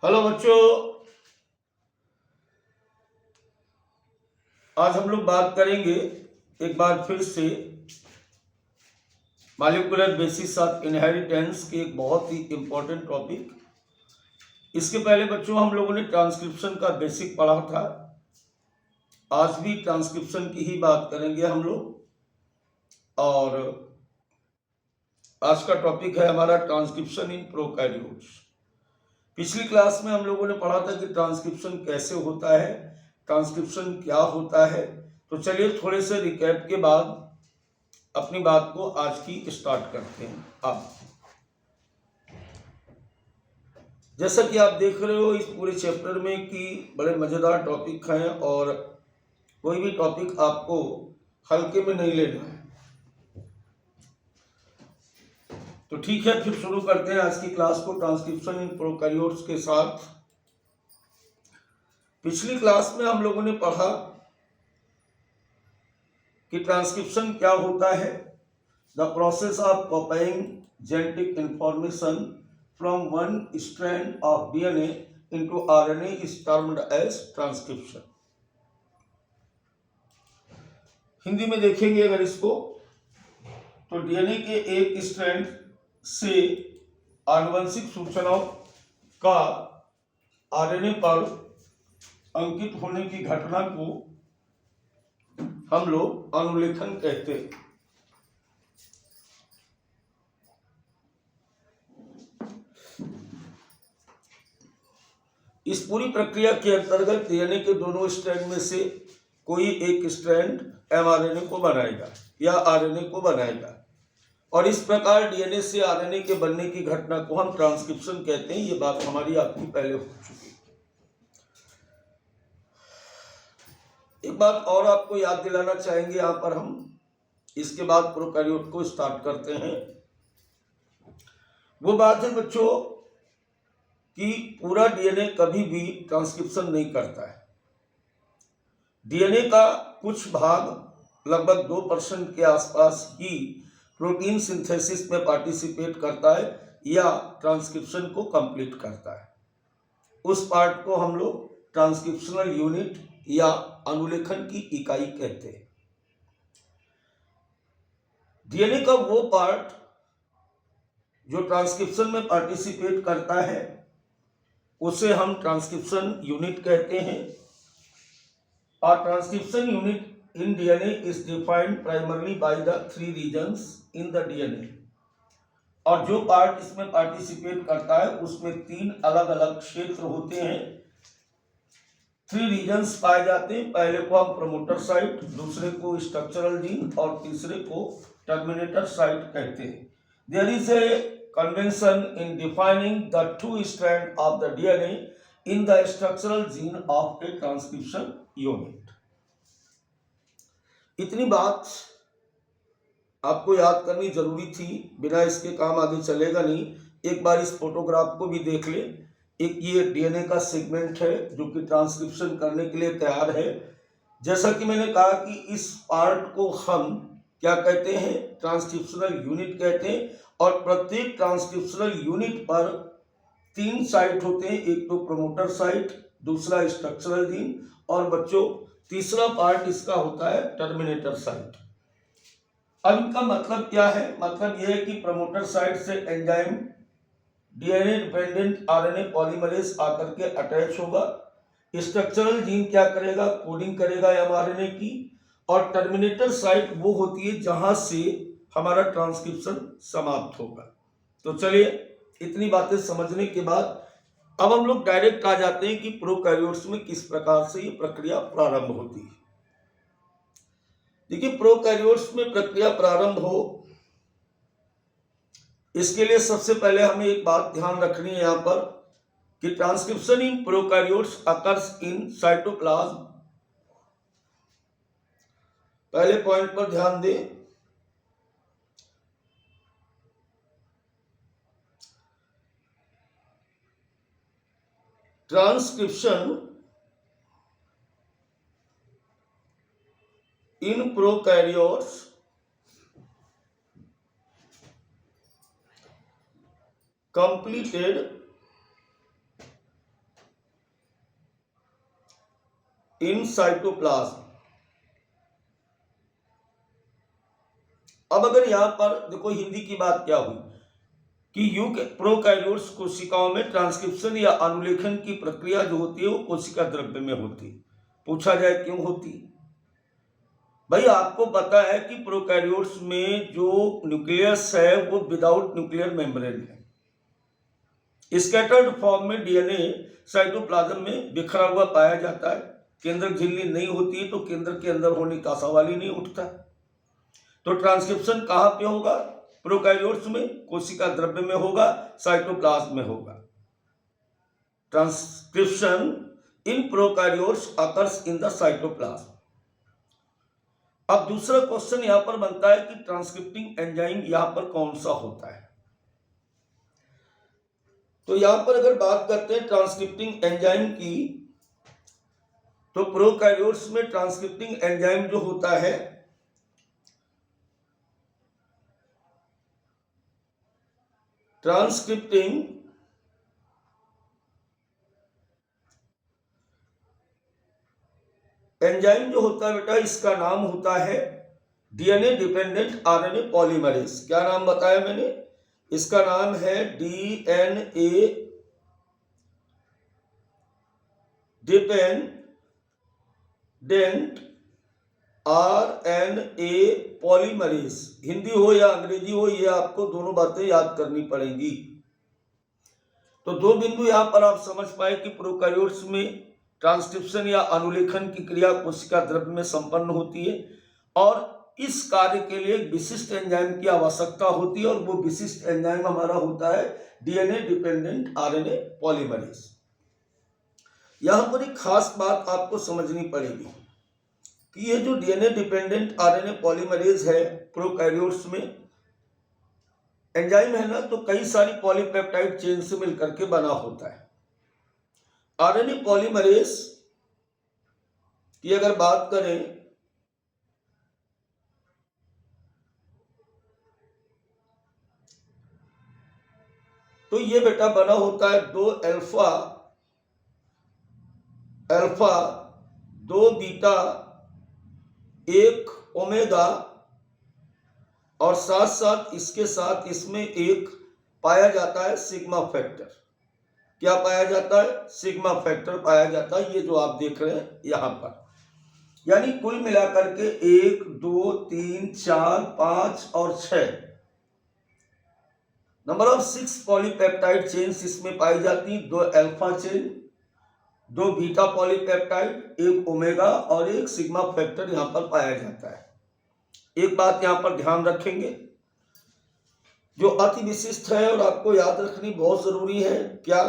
Hello बच्चों, आज हम लोग बात करेंगे एक बार फिर से मॉलिक्यूलर बेसिस ऑफ इनहेरिटेंस के एक बहुत ही इम्पोर्टेंट टॉपिक। इसके पहले बच्चों हम लोगों ने ट्रांसक्रिप्शन का बेसिक पढ़ा था। आज भी ट्रांसक्रिप्शन की ही बात करेंगे हम लोग, और आज का टॉपिक है हमारा ट्रांसक्रिप्शन इन प्रोकैरियोट्स। पिछली क्लास में हम लोगों ने पढ़ा था कि ट्रांसक्रिप्शन कैसे होता है, ट्रांसक्रिप्शन क्या होता है। तो चलिए थोड़े से रिकैप के बाद अपनी बात को आज की स्टार्ट करते हैं। अब जैसा कि आप देख रहे हो इस पूरे चैप्टर में कि बड़े मज़ेदार टॉपिक हैं और कोई भी टॉपिक आपको हल्के में नहीं लेना है। तो ठीक है, फिर शुरू करते हैं आज की क्लास को ट्रांसक्रिप्शन इन प्रोकैरियोट्स के साथ। पिछली क्लास में हम लोगों ने पढ़ा कि ट्रांसक्रिप्शन क्या होता है। The process of copying genetic information from one strand of DNA into RNA is termed as transcription. Hindi में देखेंगे अगर इसको, तो डीएनए के एक स्ट्रैंड से आनुवंशिक सूचनाओं का आरएनए पर अंकित होने की घटना को हम लोग अनुलेखन कहते हैं। इस पूरी प्रक्रिया के अंतर्गत डीएनए के दोनों स्ट्रैंड में से कोई एक स्ट्रैंड एमआरएनए को बनाएगा या आरएनए को बनाएगा, और इस प्रकार डीएनए से आरएनए के बनने की घटना को हम ट्रांसक्रिप्शन कहते हैं। ये बात हमारी आपकी पहले हो चुकी है। एक बात और आपको याद दिलाना चाहेंगे यहाँ पर हम, इसके बाद प्रोकैरियोट को स्टार्ट करते हैं। वो बात है बच्चों कि पूरा डीएनए कभी भी ट्रांसक्रिप्शन नहीं करता है। डीएनए का कुछ भाग लगभग 2% के आसपास ही प्रोटीन सिंथेसिस में पार्टिसिपेट करता है या ट्रांसक्रिप्शन को कंप्लीट करता है। उस पार्ट को हम लोग ट्रांसक्रिप्शनल यूनिट या अनुलेखन की इकाई कहते हैं। डीएनए का वो पार्ट जो ट्रांसक्रिप्शन में पार्टिसिपेट करता है उसे हम ट्रांसक्रिप्शन यूनिट कहते हैं। और transcription unit in DNA is defined primarily by the 3 regions in the DNA। और जो पार्ट इसमें पार्टिसिपेट करता है उसमें 3 अलग अलग क्षेत्र होते हैं। 3 रीजन्स पाए जाते हैं। पहले को हम प्रमोटर साइट, दूसरे को स्ट्रक्चरल जीन और तीसरे को टर्मिनेटर साइट कहते हैं। There is a convention in defining the 2 strand of the DNA in the structural gene of a transcription unit. इतनी बात आपको याद करनी जरूरी थी, बिना इसके काम आगे चलेगा नहीं। एक बार इस फोटोग्राफ को भी देख ले। एक ये डीएनए का सेगमेंट है जो कि ट्रांसक्रिप्शन करने के लिए तैयार है। जैसा कि मैंने कहा कि इस पार्ट को हम क्या कहते हैं, ट्रांसक्रिप्शनल यूनिट कहते हैं। और प्रत्येक ट्रांसक्रिप्शनल यूनिट पर 3 साइट होते हैं। एक तो प्रमोटर साइट, दूसरा स्ट्रक्चरल जीन, और बच्चों तीसरा पार्ट इसका होता है टर्मिनेटर साइट। अब इनका मतलब क्या है? मतलब यह है कि प्रमोटर साइट से enzyme DNA dependent RNA polymerase आकर के अटैच होगा। स्ट्रक्चरल जीन क्या करेगा? कोडिंग करेगा एमआरएनए की। और टर्मिनेटर साइट वो होती है जहां से हमारा ट्रांसक्रिप्शन समाप्त होगा। तो चलिए इतनी बातें समझने के बाद अब हम लोग डायरेक्ट आ जाते हैं कि प्रोकैरियोट्स में किस प्रकार से ये प्रक्रिया प्रारंभ होती है। देखिए, प्रोकैरियोट्स में प्रक्रिया प्रारंभ हो इसके लिए सबसे पहले हमें एक बात ध्यान रखनी है यहाँ पर कि transcription in prokaryotes occurs in cytoplasm. पहले पॉइंट पर ध्यान दें। Transcription in prokaryotes completed in cytoplasm. अब अगर यहां पर देखो हिंदी की बात क्या हुई कि प्रोकैरियोट्स कोशिकाओं में ट्रांसक्रिप्शन या अनुलेखन की प्रक्रिया जो होती है वो कोशिका द्रव्य में होती है। पूछा जाए क्यों होती है? भाई आपको पता है कि प्रोकैरियोट्स में जो न्यूक्लियस है वो विदाउट न्यूक्लियर मेम्ब्रेन है। स्कैटर्ड फॉर्म में डीएनए साइटोप्लाज्म में बिखरा हुआ पाया जाता है। केंद्रक झिल्ली नहीं होती है तो केंद्र के अंदर होने का सवाल ही नहीं उठता। तो ट्रांसक्रिप्शन कहां पे होगा? प्रोकैरियोट्स में कोशिका द्रव्य में होगा, साइटोप्लाज्म में होगा। Transcription in prokaryotes occurs in the cytoplasm. अब दूसरा क्वेश्चन यहां पर बनता है कि ट्रांसक्रिप्टिंग एंजाइम यहां पर कौन सा होता है? तो यहां पर अगर बात करते हैं ट्रांसक्रिप्टिंग एंजाइम की, तो प्रोकैरियोट्स में ट्रांसक्रिप्टिंग एंजाइम जो होता है ट्रांसक्रिप्टिंग एंजाइम जो होता है बेटा, इसका नाम होता है डीएनए डिपेंडेंट आरएनए पॉलीमरेज। क्या नाम बताया मैंने? इसका नाम है DNA dependent RNA polymerase. Hindi हो या अंग्रेजी हो, ये आपको दोनों बातें याद करनी पड़ेंगी। तो दो बिंदु यहां पर आप समझ पाए कि प्रोकैरियोट्स में ट्रांसक्रिप्शन या अनुलेखन की क्रिया कोशिका द्रव्य में संपन्न होती है और इस कार्य के लिए एक विशिष्ट एंजाइम की आवश्यकता होती है और वो विशिष्ट एंजाइम हमारा होता है डीएनए डिपेंडेंट आरएनए पॉलीमरेज। यहां पर एक खास बात आपको समझनी पड़ेगी कि ये जो डीएनए डिपेंडेंट आरएनए पॉलीमरेज है प्रोकैरियोट्स में एंजाइम है ना, तो कई सारी पॉलीपेप्टाइड चेन से मिलकर के बना होता है। आरएनए पॉलीमरेज की अगर बात करें तो ये बेटा बना होता है दो अल्फा दो बीटा एक ओमेगा और साथ साथ इसके साथ इसमें एक पाया जाता है सिग्मा फैक्टर। क्या पाया जाता है? सिग्मा फैक्टर पाया जाता है। ये जो आप देख रहे हैं यहां पर, यानी कुल मिलाकर के 1 2 3 4 5 और 6 नंबर ऑफ 6 पॉलीपेप्टाइड चेन्स इसमें पाई जाती हैं। 2 अल्फा चेन, 2 बीटा पॉलीपेप्टाइड, एक ओमेगा और एक सिग्मा फैक्टर यहां पर पाया जाता है। एक बात यहां पर ध्यान रखेंगे जो अति विशिष्ट है और आपको याद रखनी बहुत जरूरी है, क्या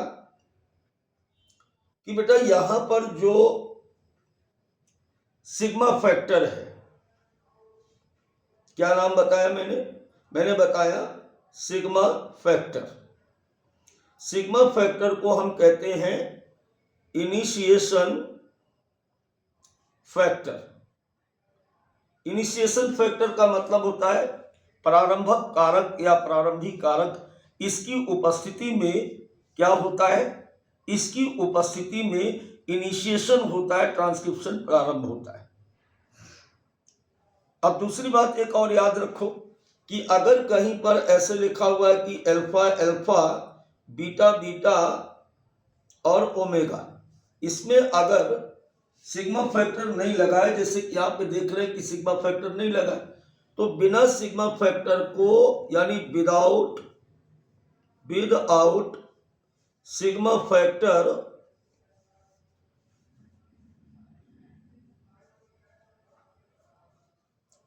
कि बेटा यहां पर जो सिग्मा फैक्टर है, क्या नाम बताया मैंने बताया सिग्मा फैक्टर। सिग्मा फैक्टर को हम कहते हैं इनिशिएशन फैक्टर। इनिशिएशन फैक्टर का मतलब होता है प्रारंभक कारक या प्रारंभिक कारक। इसकी उपस्थिति में क्या होता है? इसकी उपस्थिति में इनिशिएशन होता है, ट्रांसक्रिप्शन प्रारंभ होता है। अब दूसरी बात एक और याद रखो कि अगर कहीं पर ऐसे लिखा हुआ है कि अल्फा अल्फा बीटा बीटा और ओमेगा, इसमें अगर सिग्मा फैक्टर नहीं लगा है, जैसे कि यहाँ पे देख रहे हैं कि सिग्मा फैक्टर नहीं लगा, तो बिना सिग्मा फैक्टर को यानी without sigma factor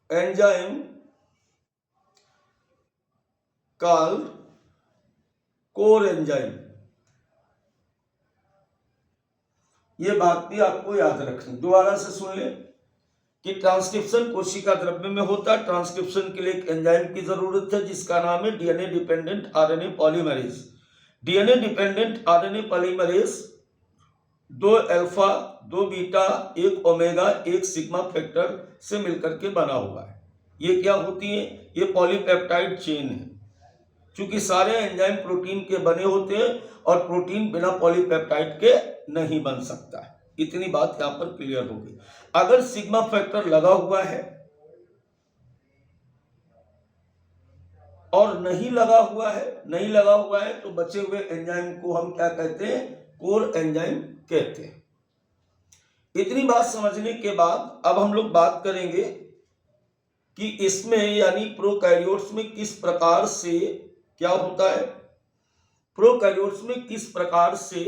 enzyme called core enzyme. ये बात भी आपको याद रखनी। दोबारा से सुन ले कि ट्रांसक्रिप्शन कोशिका द्रव्य में होता है। ट्रांसक्रिप्शन के लिए एक एंजाइम की जरूरत है जिसका नाम है DNA dependent RNA polymerase. DNA dependent RNA polymerase 2 alpha 2 beta 1 omega 1 sigma factor से मिलकर के बना हुआ है। ये क्या होती है? ये पॉलीपेप्टाइड चेन है। क्योंकि सारे एंजाइम प्रोटीन के बने होते हैं और प्रोटीन बिना पॉलीपेप्टाइड के नहीं बन सकता है। इतनी बात यहां पर क्लियर होगी। अगर सिग्मा फैक्टर लगा हुआ है और नहीं लगा हुआ है तो बचे हुए एंजाइम को हम क्या कहते हैं? कोर एंजाइम कहते हैं। इतनी बात समझने के बाद अब हम लोग बात करेंगे कि इसमें यानी प्रोकैरियोट्स में किस प्रकार से क्या होता है, प्रोकैरियोट्स में किस प्रकार से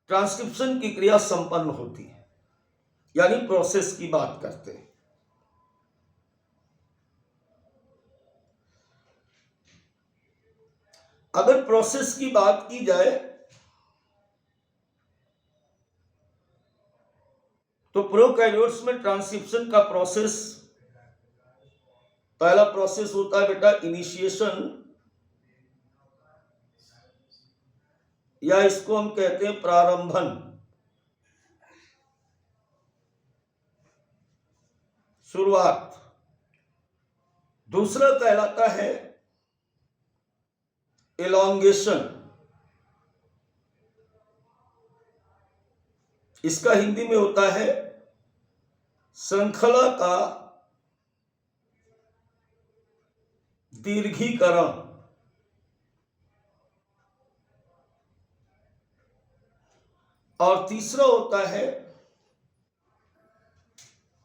ट्रांसक्रिप्शन की क्रिया संपन्न होती है, यानी प्रोसेस की बात करते हैं। अगर प्रोसेस की बात की जाए तो प्रोकैरियोट्स में ट्रांसक्रिप्शन का प्रोसेस, पहला प्रोसेस होता है बेटा इनिशिएशन, या इसको हम कहते हैं प्रारंभन, शुरुआत। दूसरा कहलाता है एलोंगेशन, इसका हिंदी में होता है श्रृंखला का दीर्घीकरण। और तीसरा होता है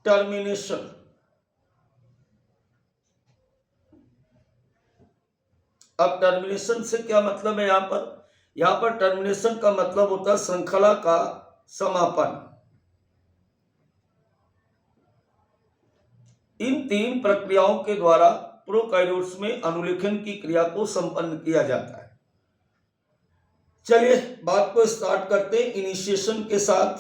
टर्मिनेशन। अब टर्मिनेशन से क्या मतलब है? यहां पर टर्मिनेशन का मतलब होता है श्रृंखला का समापन। इन तीन प्रक्रियाओं के द्वारा प्रोकैरियोट्स में अनुलेखन की क्रिया को संपन्न किया जाता है। चलिए बात को स्टार्ट करते हैं इनिशिएशन के साथ।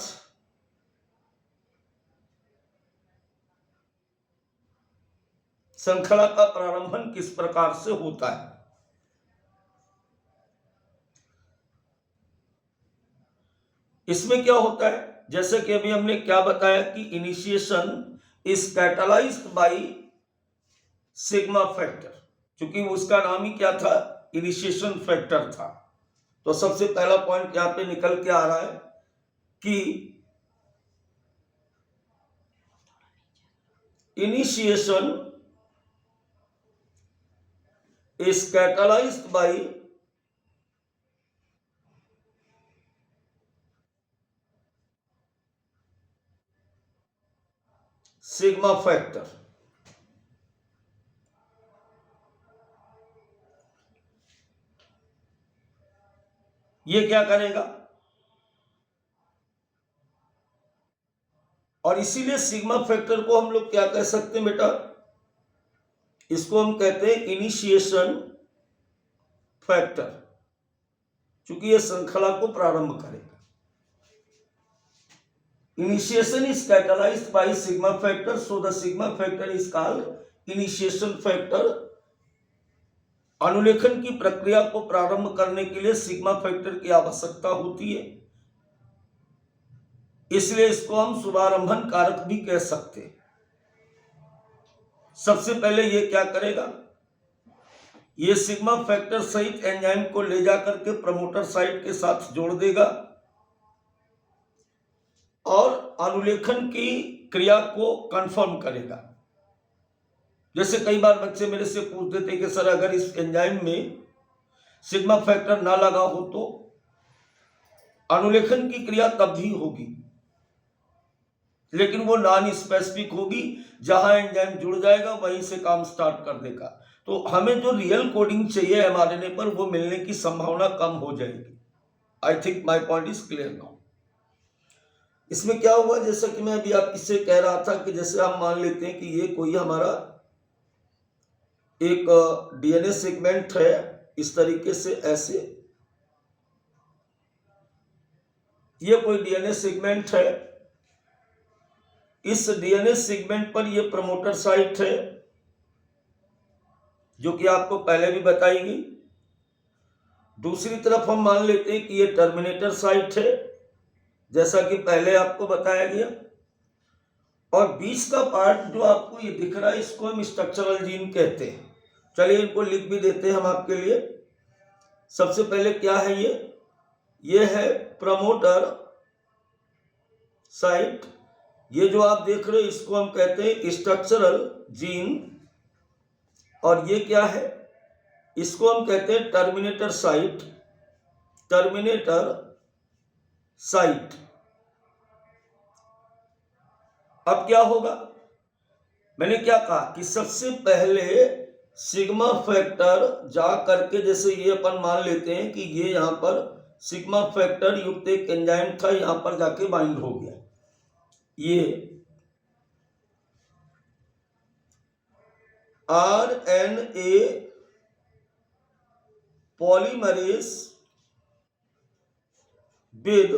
श्रृंखला का प्रारंभन किस प्रकार से होता है? इसमें क्या होता है, जैसे कि अभी हमने क्या बताया कि initiation is catalysed by sigma factor, क्योंकि उसका नाम ही क्या था? इनिशिएशन फैक्टर था। तो सबसे पहला पॉइंट यहां पे निकल के आ रहा है कि initiation is catalysed by sigma factor. ये क्या करेगा? और इसीलिए सिग्मा फैक्टर को हम लोग क्या कह सकते हैं बेटा? इसको हम कहते हैं इनिशिएशन फैक्टर, क्योंकि यह श्रृंखला को प्रारंभ करेगा। Initiation is catalyzed by sigma factor, so the sigma factor is called initiation factor. अनुलेखन की प्रक्रिया को प्रारंभ करने के लिए सिग्मा फैक्टर की आवश्यकता होती है, इसलिए इसको हम शुभारंभन कारक भी कह सकते हैं। सबसे पहले ये क्या करेगा? ये सिग्मा फैक्टर सहित एंजाइम को ले जाकर के प्रमोटर साइट के साथ जोड़ देगा और अनुलेखन की क्रिया को कंफर्म करेगा। जैसे कई बार बच्चे मेरे से पूछ देते कि सर अगर इस एंजाइम में सिग्मा फैक्टर ना लगा हो तो अनुलेखन की क्रिया तब भी होगी, लेकिन वो नॉन स्पेसिफिक होगी। जहां एंजाइम जुड़ जाएगा वहीं से काम स्टार्ट कर देगा। तो हमें जो रियल कोडिंग चाहिए एमआरएनए पर वो मिलने की संभावना कम हो जाएगी। I think my point is clear now. इसमें क्या हुआ, जैसा कि मैं अभी आपसे कह रहा था कि जैसे हम मान लेते हैं कि ये कोई हमारा एक डीएनए सेगमेंट है, इस तरीके से ऐसे ये कोई डीएनए सेगमेंट है। इस डीएनए सेगमेंट पर ये प्रमोटर साइट है जो कि आपको पहले भी बताई गई। दूसरी तरफ हम मान लेते हैं कि ये टर्मिनेटर साइट है, जैसा कि पहले आपको बताया गया। और बीच का पार्ट जो आपको ये दिख रहा है इसको हम स्ट्रक्चरल जीन कहते हैं। चलिए इनको लिख भी देते हैं हम आपके लिए। सबसे पहले क्या है ये है प्रमोटर साइट। ये जो आप देख रहे हो इसको हम कहते हैं स्ट्रक्चरल जीन, और ये क्या है, इसको हम कहते हैं टर्मिनेटर साइट। Terminator site. अब क्या होगा, मैंने क्या कहा कि सबसे पहले सिग्मा फैक्टर जा करके, जैसे ये अपन मान लेते हैं कि ये यहां पर सिग्मा फैक्टर युक्त एक एंजाइम था, यहां पर जाके बाइंड हो गया। ये RNA polymerase with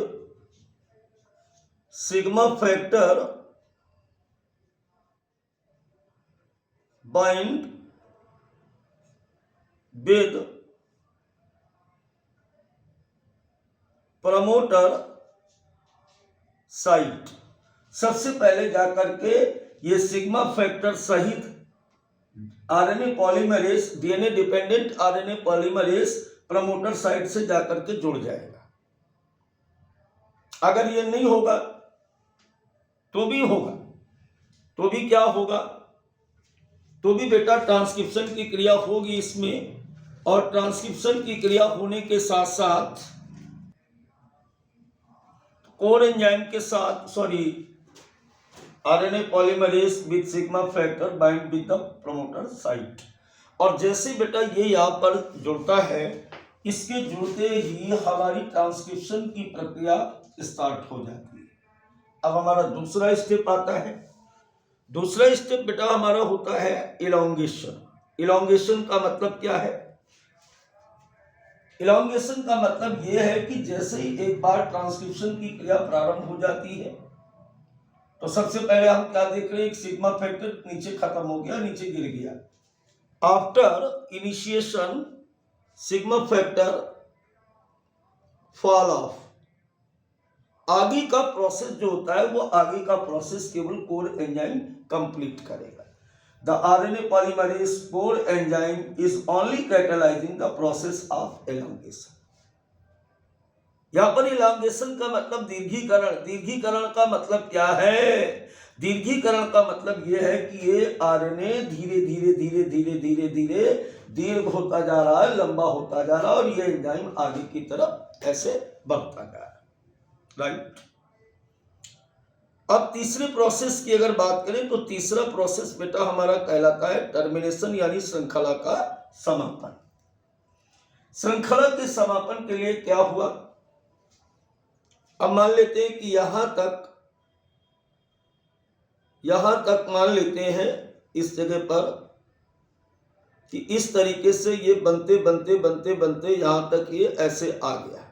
sigma factor bind with promoter site. सबसे पहले जाकर के ये सिग्मा फैक्टर सहित RNA polymerase, DNA dependent RNA polymerase promoter site से जाकर के जुड़ जाएगा। अगर ये नहीं होगा तो भी होगा, तो भी क्या होगा, तो भी बेटा ट्रांसक्रिप्शन की क्रिया होगी इसमें, और ट्रांसक्रिप्शन की क्रिया होने के साथ साथ कोर एंजाइम के साथ, RNA polymerase with sigma factor bind with the promoter site. और जैसे बेटा ये यहाँ पर जुड़ता है, इसके जुड़ते ही हमारी ट्रांसक्रिप्शन की प्रक्रिया स्टार्ट हो जाती है। अब हमारा दूसरा स्टेप आता है। दूसरा स्टेप बेटा हमारा होता है इलॉन्गेशन। इलॉन्गेशन का मतलब क्या है? इलॉन्गेशन का मतलब यह है कि जैसे ही एक बार ट्रांसक्रिप्शन की क्रिया प्रारंभ हो जाती है, तो सबसे पहले हम क्या देख रहे हैं, एक सिग्मा फैक्टर नीचे खत्म हो गया, नीचे गिर गया। After initiation sigma factor fall of. आगे का प्रोसेस जो होता है वो आगे का प्रोसेस केवल कोर एंजाइम कंप्लीट करेगा। The RNA polymerase core enzyme is only catalysing the process of elongation. यहां पर इलॉन्गेशन का मतलब दीर्घीकरण। दीर्घीकरण का मतलब क्या है? दीर्घीकरण का मतलब यह है कि ये आरएनए धीरे धीरे धीरे धीरे धीरे धीरे दीर्घ होता जा रहा है, लंबा होता जा रहा है, और ये एंजाइम आगे की तरफ ऐसे बढ़ता जा रहा है। राइट। अब तीसरे प्रोसेस की अगर बात करें तो तीसरा प्रोसेस बेटा हमारा कहलाता है टर्मिनेशन, यानी श्रृंखला का समापन। श्रृंखला के समापन के लिए क्या हुआ? अब मान लेते हैं कि यहां तक मान लेते हैं इस जगह पर कि इस तरीके से ये बनते बनते बनते बनते यहां तक ये ऐसे आ गया,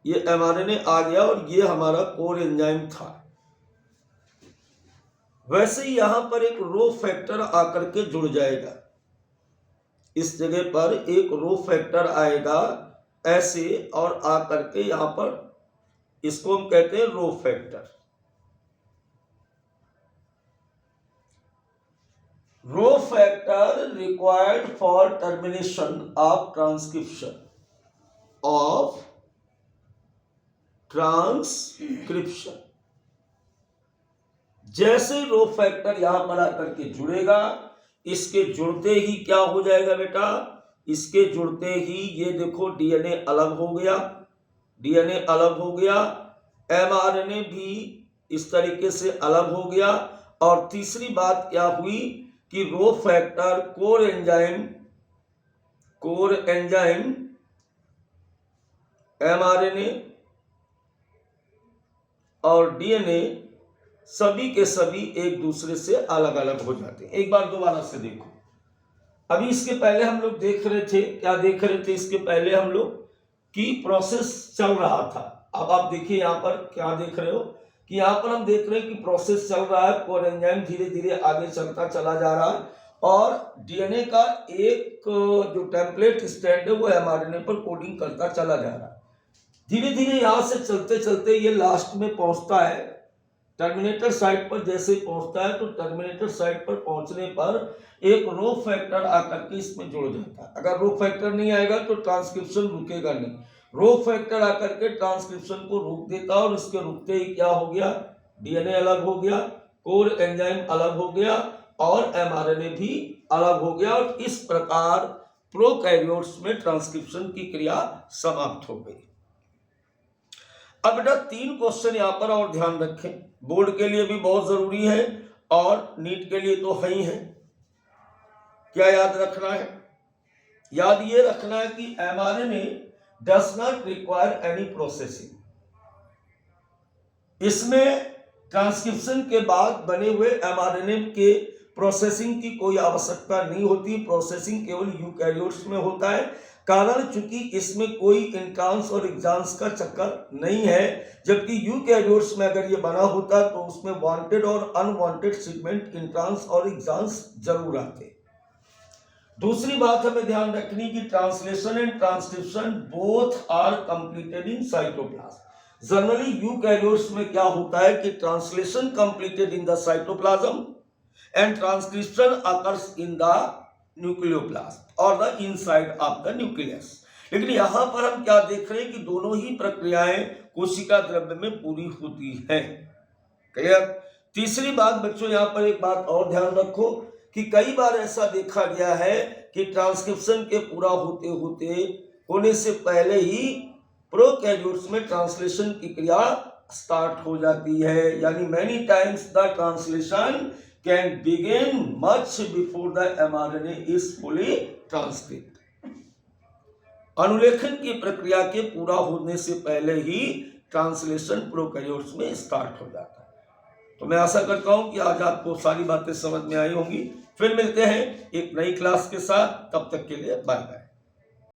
ये एमआरएनए आ गया और ये हमारा कोर एंजाइम था। वैसे ही यहां पर एक रो फैक्टर आकर के जुड़ जाएगा। इस जगह पर एक रो फैक्टर आएगा ऐसे और आकर के यहां पर, इसको हम कहते हैं rho factor. Rho factor required for termination of transcription जैसे रो फैक्टर यहां पर आकर के जुड़ेगा, इसके जुड़ते ही क्या हो जाएगा बेटा? इसके जुड़ते ही ये देखो डीएनए अलग हो गया, डीएनए अलग हो गया, एमआरएनए भी इस तरीके से अलग हो गया। और तीसरी बात क्या हुई कि rho factor core enzyme mRNA और डीएनए सभी के सभी एक दूसरे से अलग अलग हो जाते हैं। एक बार दोबारा से देखो, अभी इसके पहले हम लोग देख रहे थे, क्या देख रहे थे? इसके पहले हम लोग की प्रोसेस चल रहा था। अब आप देखिए यहाँ पर क्या देख रहे हो कि यहाँ पर हम देख रहे हैं कि प्रोसेस चल रहा है, कोर एंजाइम धीरे धीरे आगे चलता चला जा रहा है, और डीएनए का एक जो टेम्पलेट स्टैंड है वो एमआरएनए पर कोडिंग करता चला जा रहा है। धीरे धीरे यहाँ से चलते चलते ये लास्ट में पहुंचता है टर्मिनेटर साइट पर। जैसे पहुंचता है तो टर्मिनेटर साइट पर पहुंचने पर एक रो फैक्टर आकर के इसमें जुड़ जाता है। अगर रो फैक्टर नहीं आएगा तो ट्रांसक्रिप्शन रुकेगा नहीं, रो फैक्टर आकर के ट्रांसक्रिप्शन को रोक देता और उसके रुकते ही क्या हो गया, डीएनए अलग हो गया, कोर एंजाइम अलग हो गया और एमआरएनए भी अलग हो गया और इस प्रकार प्रोकैरियोट्स में ट्रांसक्रिप्शन की क्रिया समाप्त हो गई। अब बेटा 3 क्वेश्चन यहां पर और ध्यान रखें, बोर्ड के लिए भी बहुत जरूरी है और नीट के लिए तो है ही है। क्या याद रखना है? याद ये रखना है कि mRNA does not require any processing. इसमें ट्रांसक्रिप्शन के बाद बने हुए एमआरएनए के प्रोसेसिंग की कोई आवश्यकता नहीं होती। प्रोसेसिंग केवल यूकैरियोट्स में होता है, कारण चूंकि इसमें कोई इंट्रांस और एग्जांस का चक्कर नहीं है, जबकि यूकैरियोट्स में अगर ये बना होता तो उसमें वांटेड और अनवांटेड सेगमेंट इंट्रांस और एग्जांस जरूर आते। दूसरी बात हमें ध्यान रखनी कि translation and transcription both are completed in cytoplasm. Generally eukaryotes में क्या होता है कि translation completed in the cytoplasm and transcription occurs in the nucleoplasm और the inside of the nucleus. लेकिन यहां पर हम क्या देख रहे हैं कि दोनों ही प्रक्रियाएं कोशिका द्रव्य में पूरी होती हैं। क्लियर? तीसरी बात बच्चों, यहां पर एक बात और ध्यान रखो कि कई बार ऐसा देखा गया है कि ट्रांसक्रिप्शन के पूरा होने से पहले ही प्रोकैरियोट्स में ट्रांसलेशन की क्रिया स्टार्ट हो जाती है, यानी many times the translation can begin much before the mRNA is fully transcript. अनुलेखन की प्रक्रिया के पूरा होने से पहले ही ट्रांसलेशन प्रोकैरियोट्स में स्टार्ट हो जाता है। तो मैं आशा करता हूं कि आज आपको सारी बातें समझ में आई होंगी। फिर मिलते हैं एक नई क्लास के साथ, तब तक के लिए बाय बाय।